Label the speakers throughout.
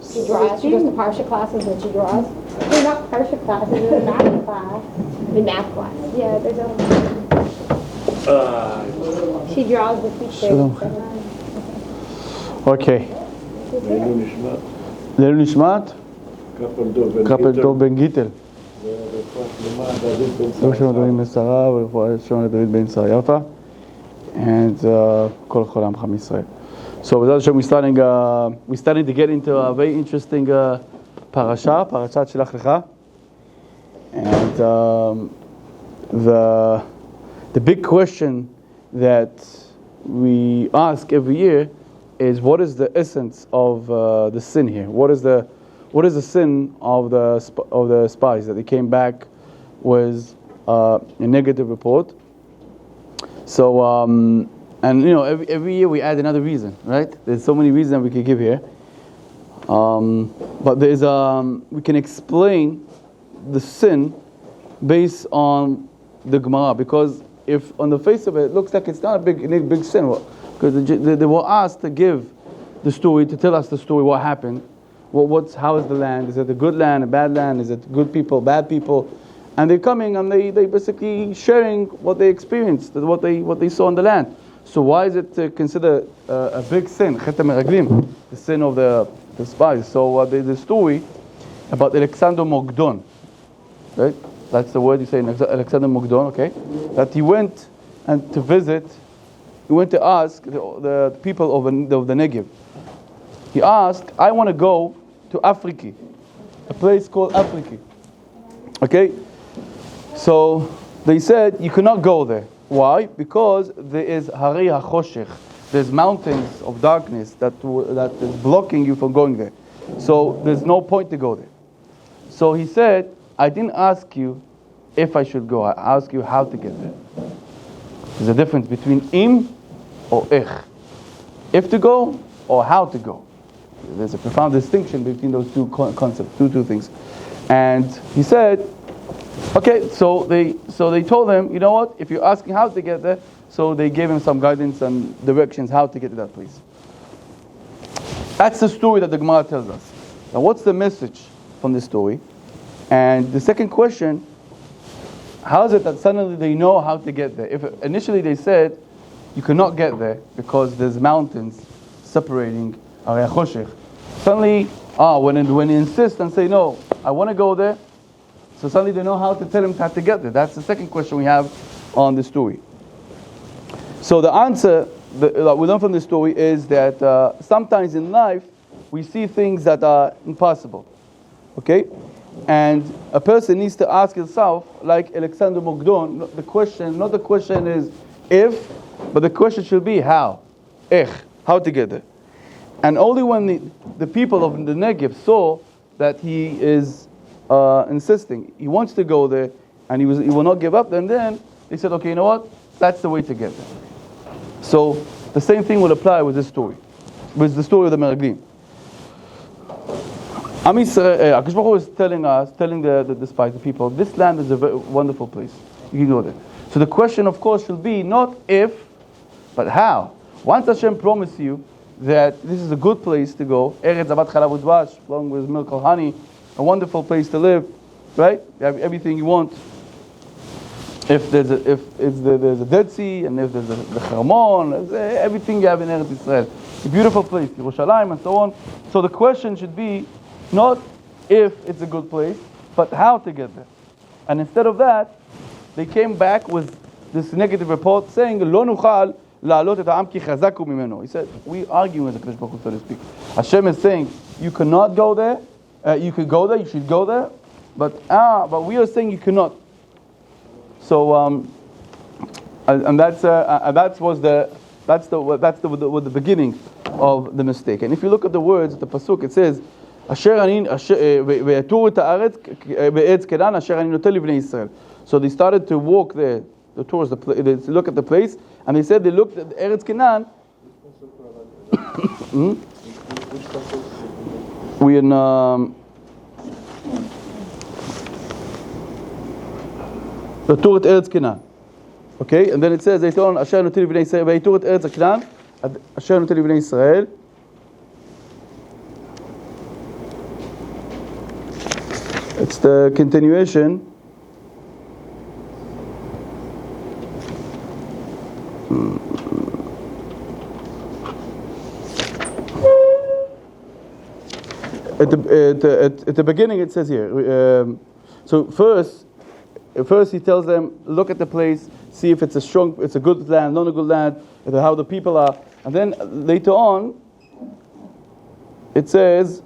Speaker 1: She draws. She goes to Parashat classes and she draws. They're not Parashat classes. They're math class. The math class. Yeah, there's a. She draws the picture.
Speaker 2: Okay. לעילוי נשמת. קפל טוב בן גיטל. רפואה שלמה לדוד בן שרה ורפואה שלמה לדוד בן שרה יפה. And כל עמך מישראל. So with that, we're starting to get into a very interesting Parashat Shelach Lecha. And the big question that we ask every year is, what is the essence of the sin here? What is the sin of the spies that they came back with a negative report? So and every year we add another reason, right? There's so many reasons we could give here, but there's we can explain the sin based on the Gemara, because if on the face of it looks like it's not a big sin, because they were asked to give the story, to tell us the story, what happened, how is the land? Is it a good land, a bad land? Is it good people, bad people? And they're coming and they basically sharing what they experienced, what they saw in the land. So why is it considered a big sin, the sin of the spies? So the story about Alexander Mogdon, right? That's the word you say, Alexander Mogdon, okay? That he went and to visit, he went to ask the people of the Negev. He asked, I want to go to Africa, a place called Africa. Okay? So they said, you cannot go there. Why? Because there is Harei HaChoshech. There's mountains of darkness that is blocking you from going there. So there's no point to go there. So he said, I didn't ask you if I should go. I asked you how to get there. There's a difference between im or ich. If to go or how to go. There's a profound distinction between those two concepts, two things. And he said, okay, so they told him, you know what, if you're asking how to get there, so they gave him some guidance and directions how to get to that place. That's the story that the Gemara tells us. Now what's the message from this story? And the second question, how is it that suddenly they know how to get there? If initially they said, you cannot get there because there's mountains separating Harei HaChoshech. Suddenly, when they insist and say, no, I want to go there, so suddenly they know how to tell him how to get there. That's the second question we have on the story. So the answer that we learn from the story is that sometimes in life we see things that are impossible. Okay? And a person needs to ask himself, like Alexander Mogdon, not the question is if, but the question should be how. How to get there. And only when the people of the Negev saw that he is insisting, he wants to go there, and he will not give up, and then they said, okay, you know what? That's the way to get there. So the same thing will apply with this story, with the story of the Meraglim. Akash Baruch Hu is telling the spies, the people, this land is a very wonderful place. You can go there. So the question, of course, should be not if, but how. Once Hashem promised you that this is a good place to go, Eretz Zavat Chalav Udvash, along with milk and honey, a wonderful place to live, right? You have everything you want. If there's a Dead Sea, and if there's the Hermon, everything you have in Eretz Yisrael. A beautiful place, Yerushalayim, and so on. So the question should be not if it's a good place, but how to get there. And instead of that, they came back with this negative report saying, Lo nuchal la'alot et ha'am ki chazaku mimeno. He said, we argue with the Kadosh Baruch Hu, so to speak. Hashem is saying, you cannot go there. You could go there. You should go there. But we are saying you cannot. So and that's the beginning of the mistake. And if you look at the words, the pasuk, it says, so they started to walk there, towards the place, they look at the place, and they said they looked at Eretz Canaan. We in the Torah Eretz Canaan. Okay, and then it says they told Asher Nutil Bnei Yisrael Veitur et Eretz Canaan אשר נותן לבני ישראל. It's the continuation. At the beginning it says here, so first he tells them, look at the place, see if it's a good land, not a good land, how the people are, and then later on it says,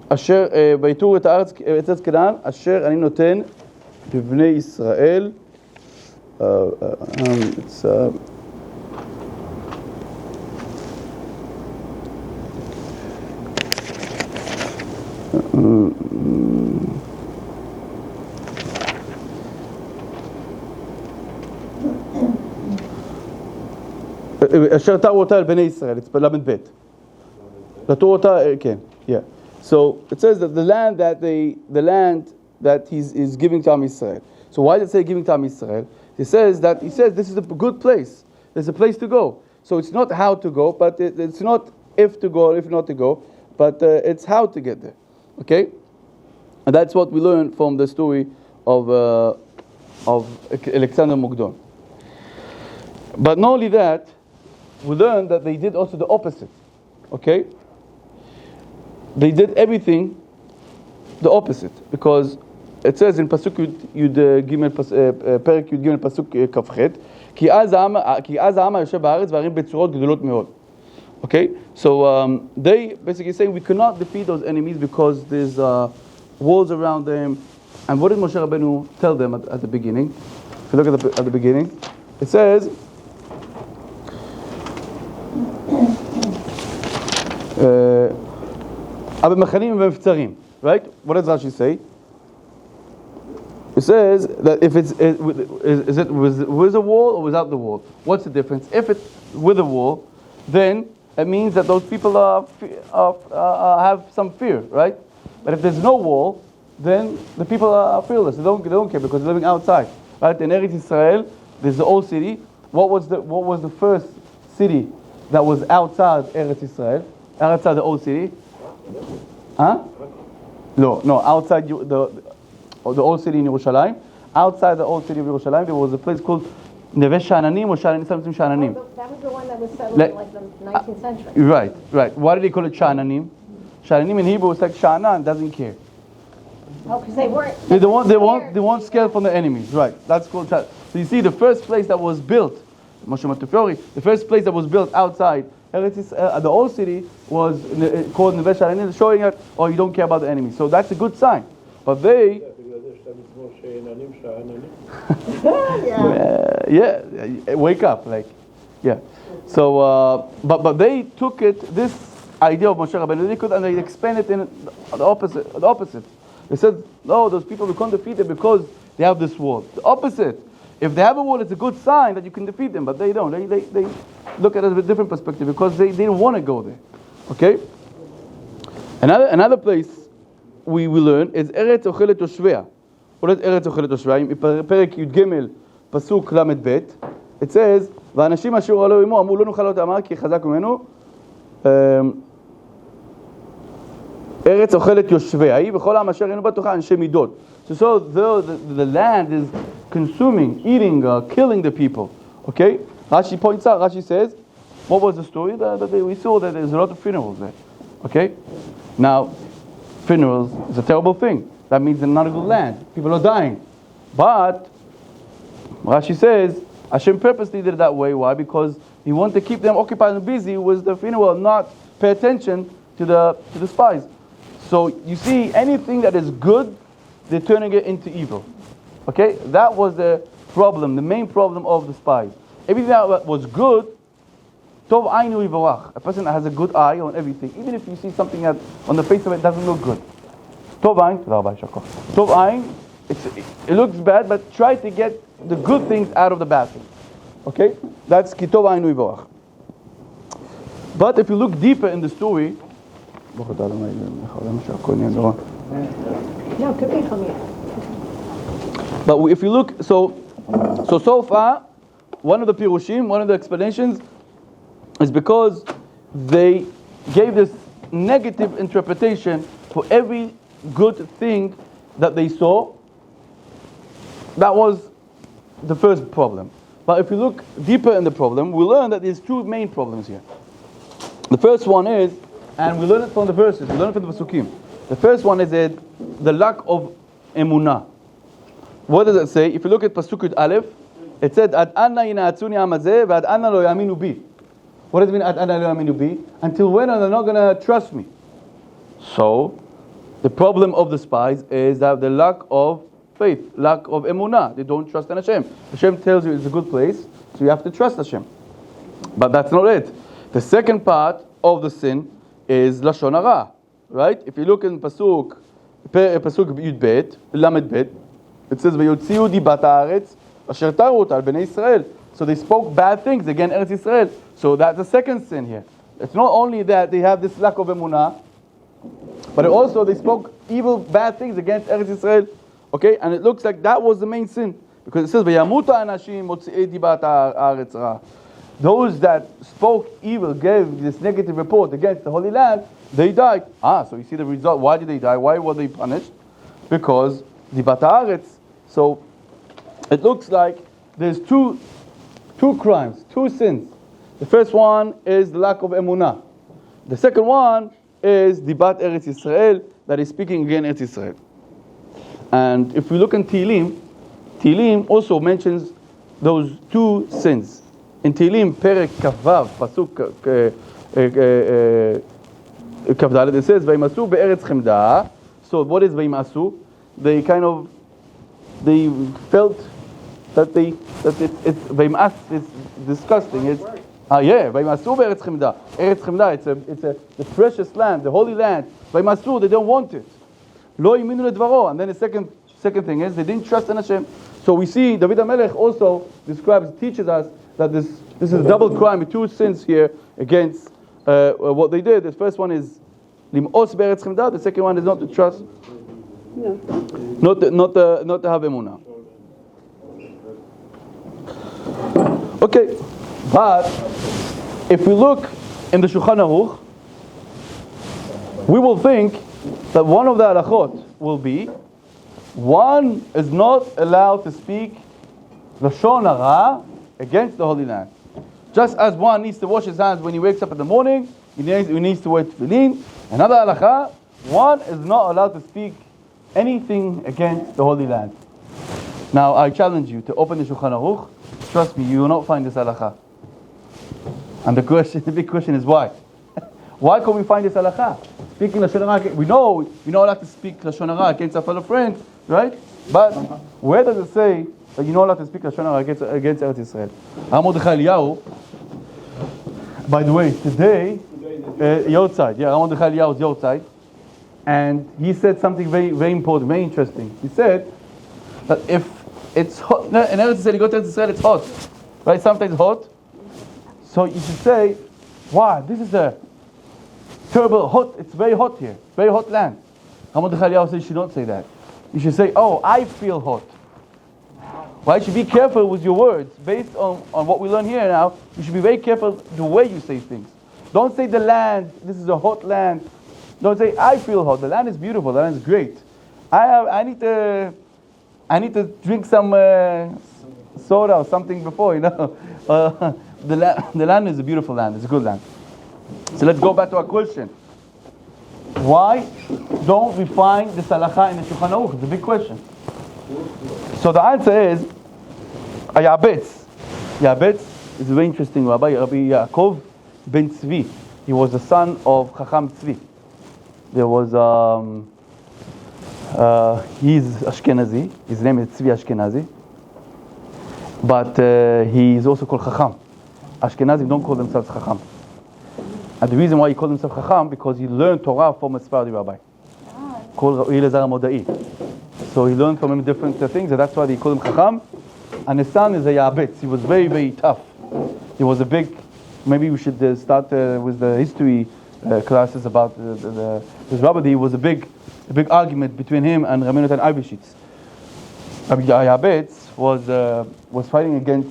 Speaker 2: אשר ויתור את הארץ, את ארץ כנען, אשר אני נותן לבני ישראל. It's אשר תרו אותה אל בני ישראל, it's בלמד ב'. לתור אותה, כן, yeah. So it says that the land that he's giving to Am Yisrael. So why does it say giving to Am Yisrael? He says this is a good place. There's a place to go. So it's not how to go, but it's not if to go or if not to go, but it's how to get there. Okay, and that's what we learn from the story of Alexander Mukdon. But not only that, we learn that they did also the opposite. Okay. They did everything the opposite, because it says in Pasuk Yud Gimel Perek Yud Gimel Pasuk Kafchet, כי אז העם היושב בארץ והערים בצורות גדולות מאוד. Okay, so they basically saying we cannot defeat those enemies because there's walls around them. And what did Moshe Rabbeinu tell them at the beginning? If you look at the beginning, it says. Right? What does Rashi say? It says that if is it with a wall or without the wall? What's the difference? If it's with a wall, then it means that those people have some fear, right? But if there's no wall, then the people are fearless. They don't care because they're living outside, right? In Eretz Israel, there's the old city. What was the first city that was outside Eretz Israel? Outside the old city? Huh? No, outside the old city in Yerushalayim. Outside the old city of Yerushalayim, there was a place called Neve Sha'ananim or something Sha'ananim.
Speaker 1: That was the one that was settled in like the 19th century.
Speaker 2: Right. Why did they call it Sha'ananim? Sha'ananim in Hebrew is like Sha'anan, doesn't care.
Speaker 1: Oh, because they weren't.
Speaker 2: They weren't scared from the enemies. Right. That's called Sha'anan. So you see, the first place that was built, Moshe Montefiore, the first place that was built outside the old city was called Neve Sha'ananim, showing that, oh, you don't care about the enemy. So that's a good sign. But they... wake up, like, yeah. So, but they took this idea of Moshe Rabbeinu, and they expand it in the opposite. They said, no, those people, we can't defeat them because they have this wall. The opposite. If they have a wall, it's a good sign that you can defeat them, but they don't. They look at it with a different perspective because they didn't want to go there. Okay? Another place we learn is Eretz Ochelet Yoshvea. What is Eretz Ochelet Yoshvea? In Perek Yud Gimel, Pasuk Lamed Bet, it says, ואנשים אשר עלו עמו אמרו לא נוכל לו אמר כי חזק ממנו ארץ אוכלת יושביה היא וכל העם אשר היינו בתוכה אנשי מידות. So the land is consuming, eating, killing the people. Okay? Rashi points out, Rashi says, what was the story? That we saw that there's a lot of funerals there. Okay? Now, funerals is a terrible thing. That means they're not a good land. People are dying. But, Rashi says, Hashem purposely did it that way. Why? Because He wanted to keep them occupied and busy with the funeral and not pay attention to the spies. So, you see, anything that is good, they're turning it into evil. Okay? That was the problem, the main problem of the spies. Everything that was good, Tov Ainu Yivarach. A person that has a good eye on everything, even if you see something that on the face of it doesn't look good. Tov Ain, it looks bad, but try to get the good things out of the bad things. Okay? That's Ki Tov Ainu Yivarach. But if you look deeper in the story, no,
Speaker 1: could be coming.
Speaker 2: But if you look, so far, one of the pirushim, one of the explanations, is because they gave this negative interpretation for every good thing that they saw. That was the first problem. But if you look deeper in the problem, we learn that there's two main problems here. The first one is, and we learn it from the verses, we learn it from the Pasukim. The first one is the lack of emunah. What does it say? If you look at Pasuk Yud Aleph, it said, Ad anna yina'atzuni amazeh, v'ad anna lo yaminu bi. What does it mean, Ad anna lo yaminu bi? Until when are they not going to trust me? So, the problem of the spies is that the lack of faith, lack of emunah. They don't trust in Hashem. Hashem tells you it's a good place, so you have to trust Hashem. But that's not it. The second part of the sin is Lashon Hara, right? If you look in Pasuk Yud Bet, Lamed Bet, it says, "Vayotziu dibat haaretz asher taru ota al bnei Israel." So they spoke bad things against Eretz Israel. So that's the second sin here. It's not only that they have this lack of emunah, but also they spoke evil, bad things against Eretz Israel. Okay, and it looks like that was the main sin, because it says, "Vayamuta anashim motzi'ei dibat haaretz ra." Those that spoke evil, gave this negative report against the Holy Land, they died. So you see the result. Why did they die? Why were they punished? Because dibat haaretz. So it looks like there's two crimes, two sins. The first one is the lack of emunah. The second one is dibat Eretz Yisrael, that is speaking against Eretz Yisrael. And if we look in Tehillim also mentions those two sins. In Tehillim, Perek Kavav, Pasuk Kavdaled, it says, "Vaymasu be'eretz chemda." So what is Vaymasu? They felt that it's Vaymas is disgusting. It's Vaymasu be'eretz chemda. Eretz chemda, it's the precious land, the holy land. Vaymasu, they don't want it. Lo yiminu ledvaro. And then the second thing is they didn't trust in Hashem. So we see David HaMelech also teaches us that this is a double crime with two sins here against what they did. The first one is lim'os be'eretz chemda. The second one is not to trust, not to have emunah. Okay, but if we look in the Shulchan Aruch, we will think that one of the halachot will be one is not allowed to speak Lashon Hara against the Holy Land. Just as one needs to wash his hands when he wakes up in the morning, he needs to wear tefillin. Another halakha, one is not allowed to speak anything against the Holy Land. Now I challenge you to open the Shulchan Aruch. Trust me, you will not find this halakha. And the big question is why? Why can't we find this halakha? Speaking Lashon Hara, we know you're not allowed to speak Lashon Hara against our fellow friends, right? But where does it say that you're not allowed to speak Lashon Hara against Eretz Yisrael? Mordechai Eliyahu, by the way, today, Yortzeit, Mordechai Eliyahu is Yortzeit, and he said something very, very important, very interesting. He said that if it's hot, in Eretz Yisrael, you go to Eretz Yisrael, it's hot, right? Sometimes it's hot. So you should say, wow, this is a terrible hot, it's very hot here, very hot land. Mordechai Eliyahu said you should not say that. You should say, oh, I feel hot. Well, you should be careful with your words. Based on what we learn here now, you should be very careful the way you say things. Don't say the land, this is a hot land. Don't say, I feel hot. The land is beautiful, the land is great. I need to drink some soda or something before, the land is a beautiful land, it's a good land. So let's go back to our question. Why don't we find this halakha in the Shulchan Aruch? It's a big question. So the answer is Yabetz. Yabetz is a very interesting Rabbi Yaakov ben Tzvi. He was the son of Chacham Tzvi. There was he's Ashkenazi. His name is Tzvi Ashkenazi. But he is also called Chacham. Ashkenazim don't call themselves Chacham. And the reason why he called himself Chacham, because he learned Torah from a Sephardi rabbi called Elazar HaModai. So he learned from him different things, and that's why they call him Chacham. And his son is a Yabetz. He was very, very tough. He was a big, maybe we should start with the history classes about this rabbi. It was a big argument between him and Raminot and Eibeshitz. Rabbi Yabetz was fighting against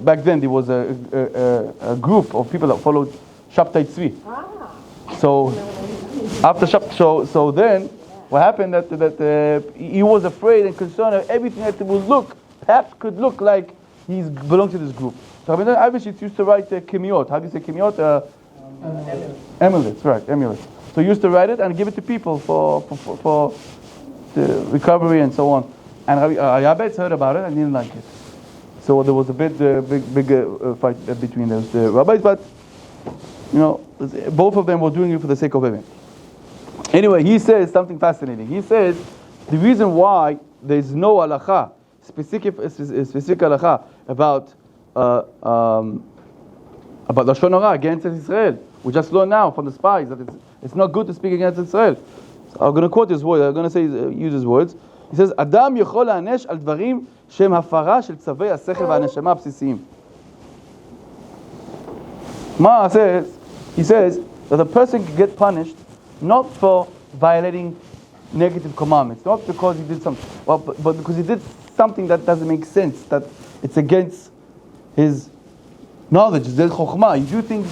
Speaker 2: back then there was a group of people that followed Shabtai Tzvi. So after so then what happened that he was afraid and concerned that everything that perhaps could look like he belonged to this group. So Rabbi Avishitz used to write kimiot. How do you say kimiot? Amulets, right? Amulets. So he used to write it and give it to people for the recovery and so on. And Rabbi heard about it and didn't like it. So there was a big fight between those rabbis, but both of them were doing it for the sake of women. Anyway, he says something fascinating. He says the reason why there is no halacha, specific halacha about lashon hara against Israel. We just learned now from the spies that it's not good to speak against Israel. So I'm going to quote his words. I'm going to use his words. He says, "Adam yachol la'anesh al dvarim shem hafara shel tzavei hasechel v'haneshama absisiyim." He says that a person can get punished not for violating negative commandments, not because he did something, but because he did something that doesn't make sense, that it's against his knowledge, his chokhmah. You do things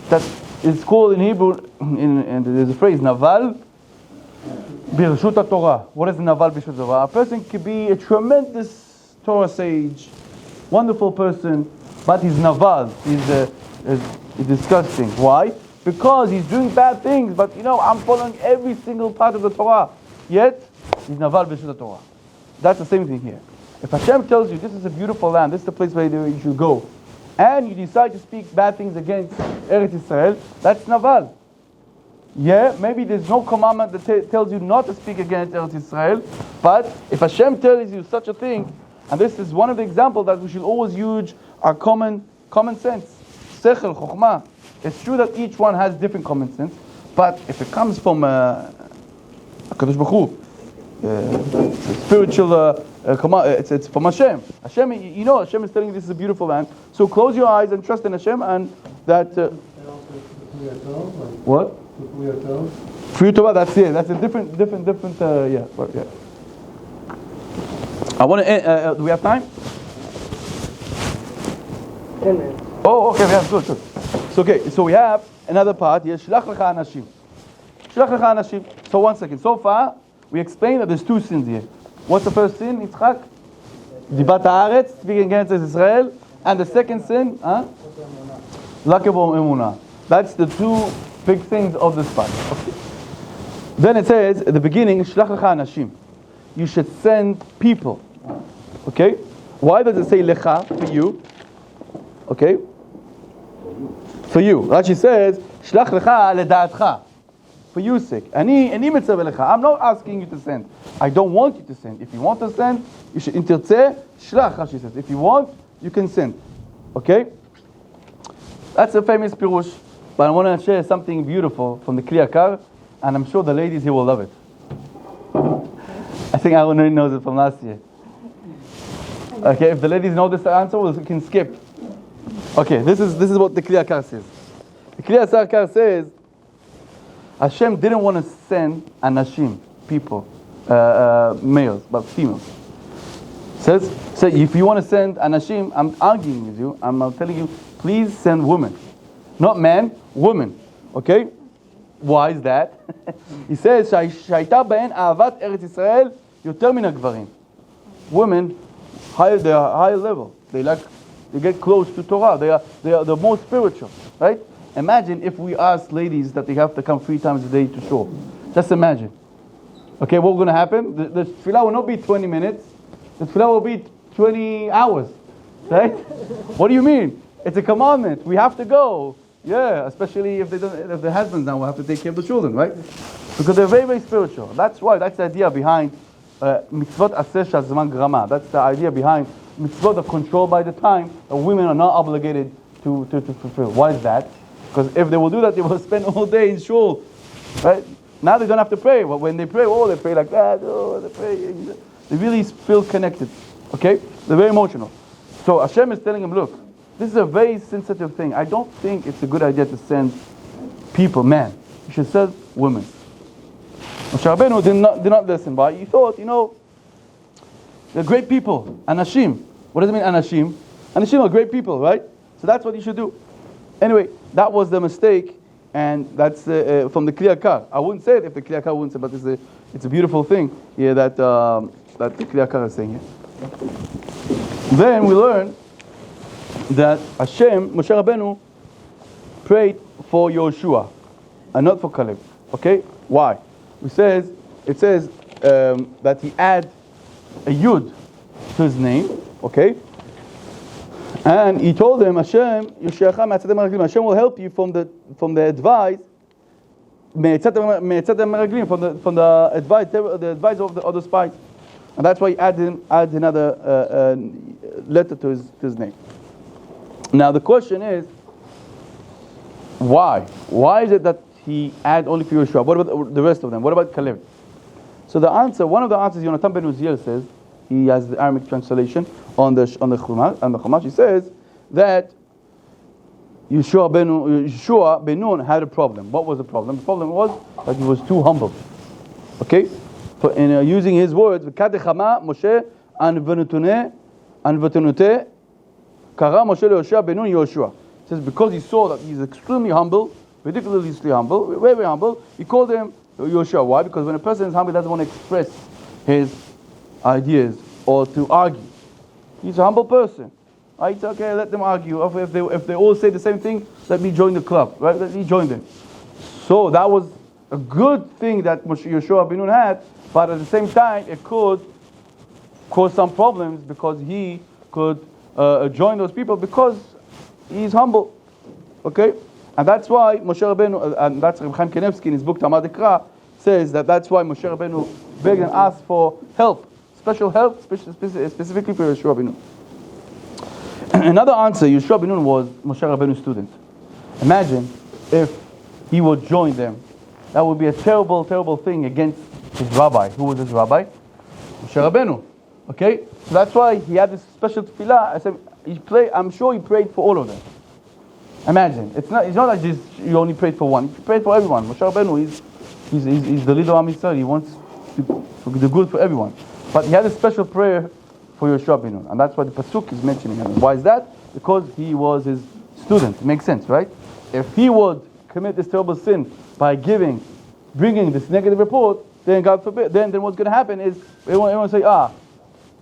Speaker 2: that is called in Hebrew, and there's a phrase, naval birshut Torah. What is naval birshut Torah? A person could be a tremendous Torah sage, wonderful person, but he's naval. He's disgusting. Why? Because he's doing bad things, but I'm following every single part of the Torah. Yet, he's naval b'shut Torah. That's the same thing here. If Hashem tells you this is a beautiful land, this is the place where you should go, and you decide to speak bad things against Eretz Israel, that's naval. Yeah, maybe there's no commandment that tells you not to speak against Eretz Israel, but if Hashem tells you such a thing, and this is one of the examples that we should always use our common sense, sechel, chokhmah. It's true that each one has different common sense, but if it comes from HaKadosh Baruch Hu, spiritual command, it's from Hashem. Hashem, Hashem is telling you this is a beautiful land. So close your eyes and trust in Hashem, and that. What? Free Torah. That's it. That's a different. Yeah. I want to. Do we have time?
Speaker 3: 10 minutes.
Speaker 2: Oh, okay. We have good. So we have another part here. Shelach lecha anashim. Shelach lecha anashim. So 1 second. So far, we explained that there's 2 sins here. What's the first sin, Yitzchak? Dibat haaretz, speaking against Israel. And the second sin, Lakev emunah. That's the 2 big things of this part. Okay. Then it says at the beginning, Shelach lecha anashim. You should send people. Okay? Why does it say lecha, for you? Okay? For you. Rashi says, Shlach lecha ledaatcha. For your sake. Ani mitzvah lecha. I'm not asking you to send. I don't want you to send. If you want to send, you should intertzeh, shlach, Rashi says. If you want, you can send. Okay? That's a famous pirush. But I want to share something beautiful from the Kli Yakar, and I'm sure the ladies here will love it. I think I already knows it from last year. Okay, if the ladies know this answer, we can skip. Okay, this is what the Kli Yakar says. The Kli Yakar says Hashem didn't want to send anashim, people, males, but females. Says if you want to send anashim, I'm arguing with you. I'm telling you, please send women, not men, women. Okay? Why is that? He says שהייתה בהן אהבת ארץ ישראל יותר מן הגברים. Women, they are higher level. They get close to Torah. They are the more spiritual, right? Imagine if we ask ladies that they have to come 3 times a day to shul. Just imagine. Okay, what's going to happen? The tefillah will not be 20 minutes. The tefillah will be 20 hours, right? What do you mean? It's a commandment. We have to go. Yeah, especially if the husbands now will have to take care of the children, right? Because they're very, very spiritual. That's why. That's the idea behind mitzvot aseh shazman grama. That's the idea behind mitzvot are controlled by the time, and women are not obligated to fulfill. Why is that? Because if they will do that, they will spend all day in shul, right? Now they don't have to pray. But when they pray, they pray like that. They pray. They really feel connected. Okay? They're very emotional. So Hashem is telling him, look, this is a very sensitive thing. I don't think it's a good idea to send people, men. You should send women. Moshe Rabbeinu did not listen. But he thought, they're great people. Anashim. What does it mean, anashim? Anashim are great people, right? So that's what you should do. Anyway, that was the mistake, and that's from the Kriya Kar. I wouldn't say it if the Kriya Kar wouldn't say, but it's a beautiful thing here that that the Kriya Kar is saying here. Then we learn that Moshe Rabbeinu prayed for Yoshua and not for Caleb. Okay, why? It says that he add a yud to his name. Okay, and he told him, Hashem will help you from the advice, from the advice of the other spies, and that's why he adds another letter to his name. Now the question is, why? Why is it that he add only for Yeshua? What about the rest of them? What about Caleb? So the answer, one of the answers, Yonatan ben Uziel says, he has the Aramaic translation on the Chumash. He says that Yeshua ben Nun had a problem. What was the problem? The problem was that he was too humble. Okay, in using his words, Moshe anvatunute kara Moshe leYoshua ben Nun Yoshua. He says because he saw that he's extremely humble, ridiculously humble, very humble, he called him Yoshua. Why? Because when a person is humble, he doesn't want to express his ideas or to argue. He's a humble person. It's okay, let them argue. If they all say the same thing, let me join the club. Right? Let me join them. So that was a good thing that Yoshua ben Nun had, but at the same time, it could cause some problems because he could join those people because he's humble. Okay? And that's why Moshe Rabbeinu, and that's Reb Chaim Kanevsky in his book Tamad Ekra, says that's why Moshe Rabbeinu begged and asked for help, special help, specifically for Yeshua ben Nun. Another answer, Yeshua ben Nun was Moshe Rabbeinu's student. Imagine if he would join them. That would be a terrible, terrible thing against his rabbi. Who was his rabbi? Moshe Rabbeinu. Okay? So that's why he had this special tefillah. I said, I'm sure he prayed for all of them. Imagine. It's not like just you only prayed for one. He prayed for everyone. Moshe Rabbeinu, he's the leader of Am Yisrael. He wants the good for everyone. But he had a special prayer for Yoshua ben Nun. And that's why the Pasuk is mentioning him. Why is that? Because he was his student. It makes sense, right? If he would commit this terrible sin by bringing this negative report, then God forbid, then what's going to happen is everyone will say,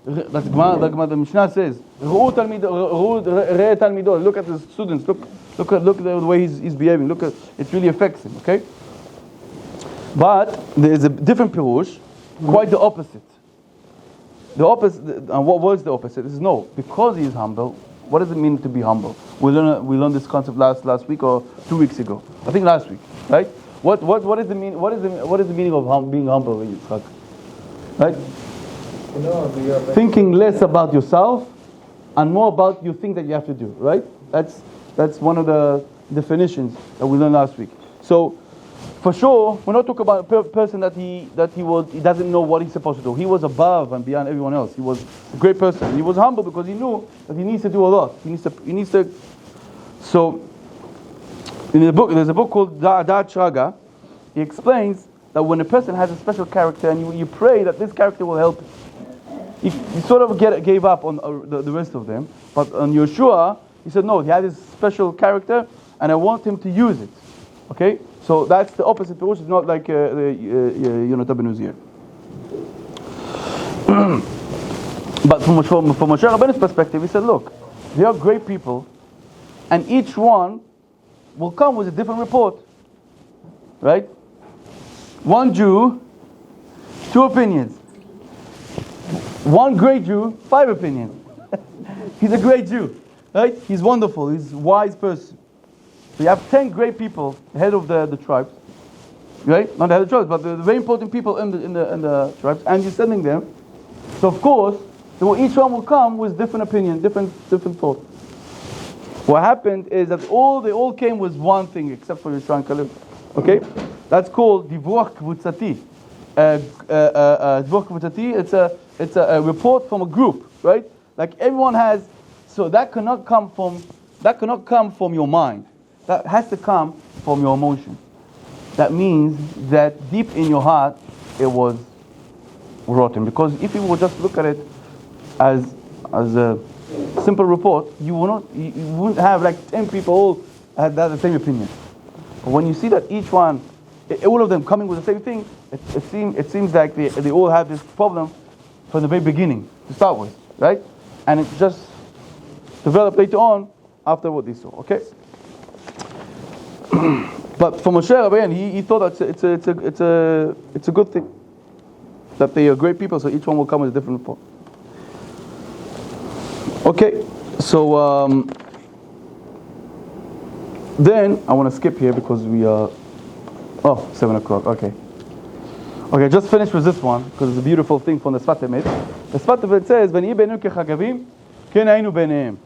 Speaker 2: that's the Mishnah says, look at the students, look at the way he's behaving, it really affects him, okay? But there is a different pirush, quite the opposite. The opposite, and what was the opposite? Is no, because he is humble. What does it mean to be humble? We learned this concept last week or 2 weeks ago. I think last week, right? What is the meaning? What is the meaning of being humble, Yitzchak? Right? Thinking less about yourself and more about you think that you have to do. Right? That's one of the definitions that we learned last week. So, for sure, we're not talking about a person that he doesn't know what he's supposed to do. He was above and beyond everyone else. He was a great person. He was humble because he knew that he needs to do a lot. He needs to. So, in the book, there's a book called Da'at Shraga. He explains that when a person has a special character and you pray that this character will help, he sort of gave up on the rest of them. But on Yeshua, he said no. He had his special character, and I want him to use it. Okay. So that's the opposite pirush. It's not like Yonatan ben Uziel. But from Moshe Rabbeinu's perspective, he said, look, they are great people, and each one will come with a different report. Right? One Jew, 2 opinions. One great Jew, 5 opinions. He's a great Jew. Right? He's wonderful. He's a wise person. So you have 10 great people, the head of the tribes, right? Not the head of the tribes, but the very important people in the tribes, and you're sending them. So of course, each one will come with different opinion, different thought. What happened is that they all came with one thing, except for Yeshua and Caleb. Okay, that's called divuach kvutzati. Divuach kvutzati. It's a report from a group, right? Like everyone has. So that cannot come from your mind. That has to come from your emotion. That means that deep in your heart, it was rotten. Because if you would just look at it as simple report, you wouldn't have like 10 people all had the same opinion. But when you see that each one, all of them coming with the same thing, it seems like they all have this problem from the very beginning to start with, right? And it just developed later on after what they saw. Okay. But for Moshe Rabbeinu, he thought that it's a good thing that they are great people, so each one will come with a different report. Okay, so then I want to skip here because we are 7 o'clock. Okay, just finish with this one because it's a beautiful thing from the Sfat Emet. The Sfat Emet says, "V'niyeh beinenu kechagavim, ken haynu beinehem."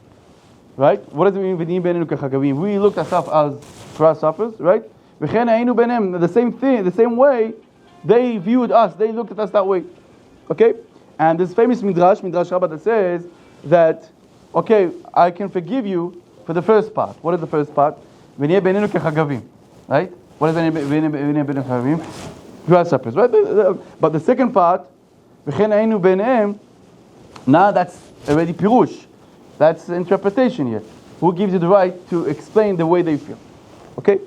Speaker 2: Right? What does it mean? "V'niyeh beinenu kechagavim"? We looked ourselves as grasshoppers, right? V'chen haynu beinehem. The same thing, the same way they viewed us. They looked at us that way. Okay, and this famous Midrash Rabbah, that says that, okay, I can forgive you for the first part. What is the first part? V'niyeh beinenu kechagavim. Right? What is v'niyeh beinenu kechagavim? Grasshoppers, right? But the second part, v'chen haynu beinehem, now that's already pirush. That's the interpretation here. Who gives you the right to explain the way they feel? Okay?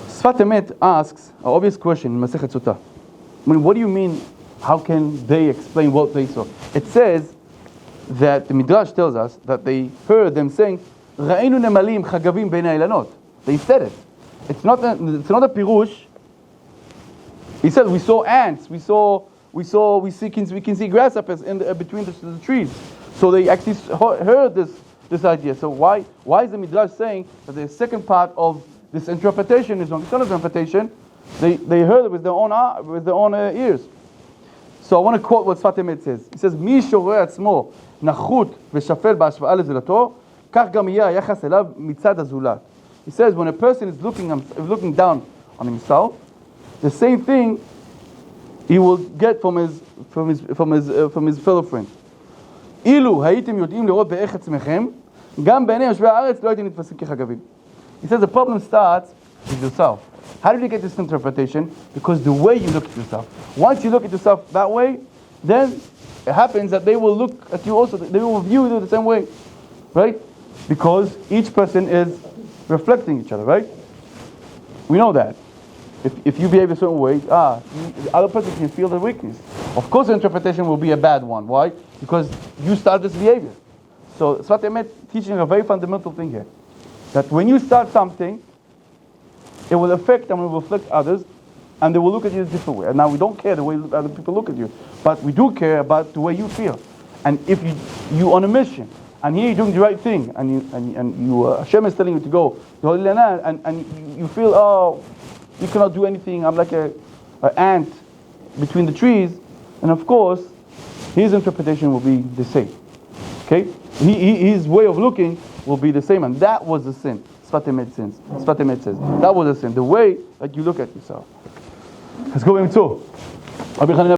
Speaker 2: Sfat Emet asks an obvious question in Masechet Sotah. I mean, what do you mean? How can they explain what they saw? It says that the Midrash tells us that they heard them saying, "Ra'enu nemalim chagavim bein ha'elanot." They said it. It's not a pirush. He said, "We saw ants. We can see grasshoppers in between the trees." So they actually heard this idea. So why is the Midrash saying that the second part of this interpretation is wrong? It's not an interpretation. They heard it with their own ears. So I want to quote what Sfat Emet says. He says, "Mi shoroeh atzmo nachut v'shafel b'hashva'a lezulato, kach gam yeh hayachas elav mitzad hazulat." He says, when a person is looking down on himself, the same thing he will get from his fellow friend. "Ilu haytem yod'im lirot be'ech atzmechem, gam b'nei yoshvei haaretz lo haytem nitfasim kechagavim." He says the problem starts with yourself. How did you get this interpretation? Because the way you look at yourself. Once you look at yourself that way, then it happens that they will look at you also. They will view you the same way, right? Because each person is reflecting each other, right? We know that. If you behave a certain way, the other person can feel the weakness. Of course, the interpretation will be a bad one. Why? Because you start this behavior. So Sfat Emet teaching a very fundamental thing here. That when you start something, it will affect and will reflect others, and they will look at you a different way. And now we don't care the way other people look at you, but we do care about the way you feel. And if you on a mission, and here you're doing the right thing, and Hashem is telling you to go to Holy Land, and you feel, you cannot do anything. I'm like an ant between the trees, and of course, his interpretation will be the same. Okay, his way of looking will be the same, and that was the sin. Sfat Emet says that was a sin. The way that you look at yourself. Let's go into